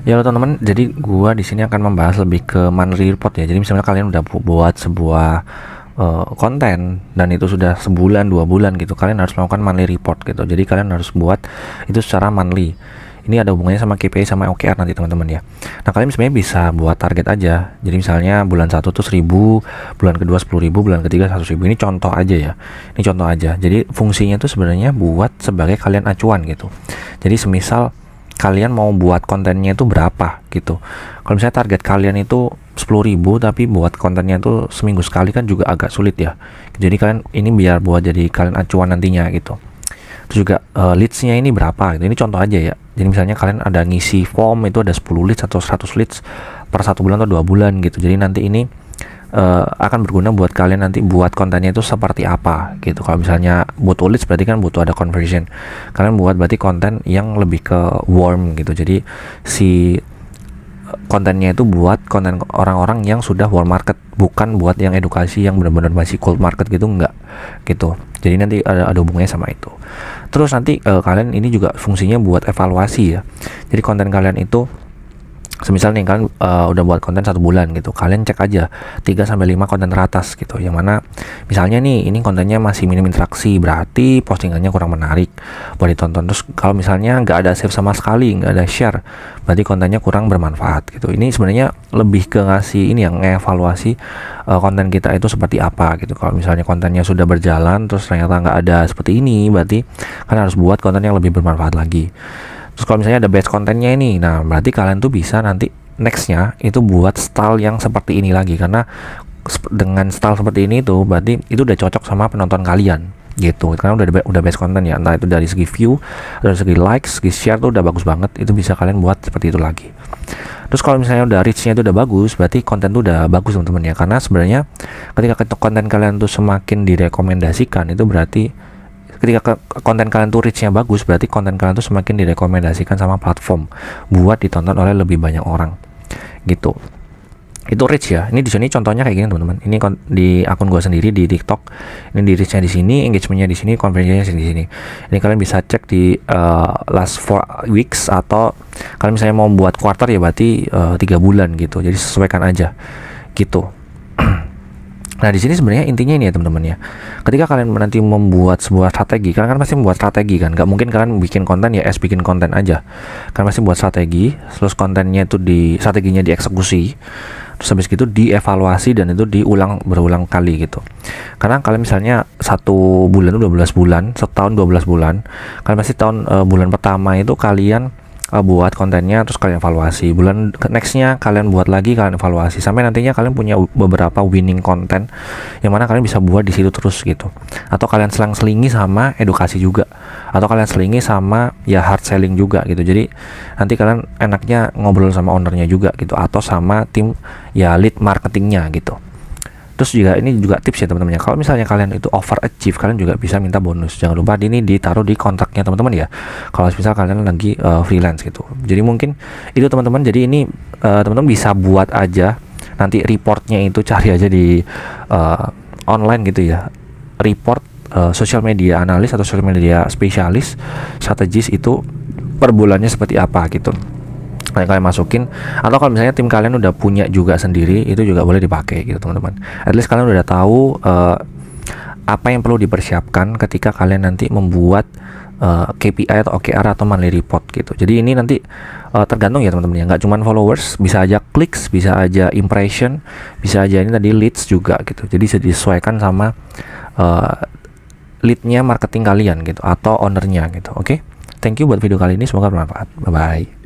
Ya halo teman-teman, jadi gua di sini akan membahas lebih ke monthly report ya. Jadi misalnya kalian udah buat sebuah konten dan itu sudah sebulan 2 bulan gitu, kalian harus melakukan monthly report gitu. Jadi kalian harus buat itu secara monthly. Ini ada hubungannya sama KPI sama OKR nanti teman-teman ya. Nah kalian sebenarnya bisa buat target aja. Jadi misalnya bulan 1 tuh 1000, bulan kedua 10.000, bulan ketiga 100.000. Ini contoh aja ya. Ini contoh aja. Jadi fungsinya tuh sebenarnya buat sebagai kalian acuan gitu. Jadi semisal kalian mau buat kontennya itu berapa gitu. Kalau misalnya target kalian itu 10.000 tapi buat kontennya itu seminggu sekali kan juga agak sulit ya. Jadi kalian ini biar buat jadi kalian acuan nantinya gitu. Terus juga leads-nya ini berapa gitu. Ini contoh aja ya. Jadi misalnya kalian ada ngisi form itu ada 10 leads atau 100 leads per 1 bulan atau 2 bulan gitu. Jadi nanti ini akan berguna buat kalian nanti buat kontennya itu seperti apa gitu. Kalau misalnya butuh leads berarti kan butuh ada conversion. Kalian buat berarti konten yang lebih ke warm gitu. Jadi si kontennya itu buat konten orang-orang yang sudah warm market, bukan buat yang edukasi yang benar-benar masih cold market gitu, enggak gitu. Jadi nanti ada hubungannya sama itu. Terus nanti kalian ini juga fungsinya buat evaluasi ya. Jadi konten kalian itu semisal nih kalian udah buat konten 1 bulan gitu, kalian cek aja 3-5 konten teratas gitu, yang mana misalnya nih ini kontennya masih minim interaksi, berarti postingannya kurang menarik buat ditonton. Terus kalau misalnya nggak ada save sama sekali, nggak ada share, berarti kontennya kurang bermanfaat gitu. Ini sebenarnya lebih ke ngasih ini yang ngevaluasi konten kita itu seperti apa gitu. Kalau misalnya kontennya sudah berjalan terus ternyata nggak ada seperti ini, berarti kan harus buat konten yang lebih bermanfaat lagi. Terus kalau misalnya ada base kontennya ini, nah berarti kalian tuh bisa nanti nextnya itu buat style yang seperti ini lagi, karena dengan style seperti ini tuh berarti itu udah cocok sama penonton kalian gitu, karena udah base konten ya, entah itu dari segi view, dari segi likes, segi share tuh udah bagus banget, itu bisa kalian buat seperti itu lagi. Terus kalau misalnya udah reach-nya itu udah bagus, berarti konten tuh udah bagus teman-teman ya, karena sebenarnya ketika konten kalian tuh semakin direkomendasikan itu berarti ketika konten kalian tuh reach-nya bagus, berarti konten kalian tuh semakin direkomendasikan sama platform buat ditonton oleh lebih banyak orang gitu. Itu reach ya. Ini di sini contohnya kayak gini teman-teman. Ini di akun gua sendiri di TikTok. Ini di reach-nya di sini, engagement-nya di sini, conversion-nya di sini. Ini kalian bisa cek di last 4 weeks, atau kalian misalnya mau buat quarter ya berarti 3 bulan gitu. Jadi sesuaikan aja gitu. Nah di sini sebenarnya intinya ini ya teman-teman ya. Ketika kalian nanti membuat sebuah strategi, kalian kan pasti membuat strategi kan. Gak mungkin kalian bikin konten ya bikin konten aja. Kalian pasti buat strategi, terus kontennya itu strateginya dieksekusi, terus habis gitu dievaluasi dan itu berulang kali gitu. Karena kalian misalnya 1 bulan itu 12 bulan, setahun 12 bulan, kalian pasti bulan pertama itu kalian buat kontennya, terus kalian evaluasi, bulan nextnya kalian buat lagi, kalian evaluasi, sampai nantinya kalian punya beberapa winning konten yang mana kalian bisa buat di situ terus gitu. Atau kalian selingi sama edukasi juga, atau kalian selingi sama ya hard selling juga gitu. Jadi nanti kalian enaknya ngobrol sama ownernya juga gitu, atau sama tim ya lead marketingnya gitu. Terus juga ini juga tips ya teman-teman ya, kalau misalnya kalian itu overachieve, kalian juga bisa minta bonus. Jangan lupa ini ditaruh di kontraknya teman-teman ya, kalau misal kalian lagi freelance gitu. Jadi mungkin itu teman-teman. Jadi ini teman-teman bisa buat aja nanti reportnya, itu cari aja di online gitu ya, report social media analis atau social media spesialis strategis itu per bulannya seperti apa gitu. Kalian masukin, atau kalau misalnya tim kalian udah punya juga sendiri, itu juga boleh dipakai gitu teman-teman. At least kalian udah tahu apa yang perlu dipersiapkan ketika kalian nanti membuat KPI atau OKR atau monthly report gitu. Jadi ini nanti tergantung ya teman-teman ya, nggak cuma followers, bisa aja clicks, bisa aja impression, bisa aja ini tadi leads juga gitu. Jadi disesuaikan sama leadnya marketing kalian gitu, atau ownernya gitu. Oke, thank you buat video kali ini, semoga bermanfaat. Bye bye.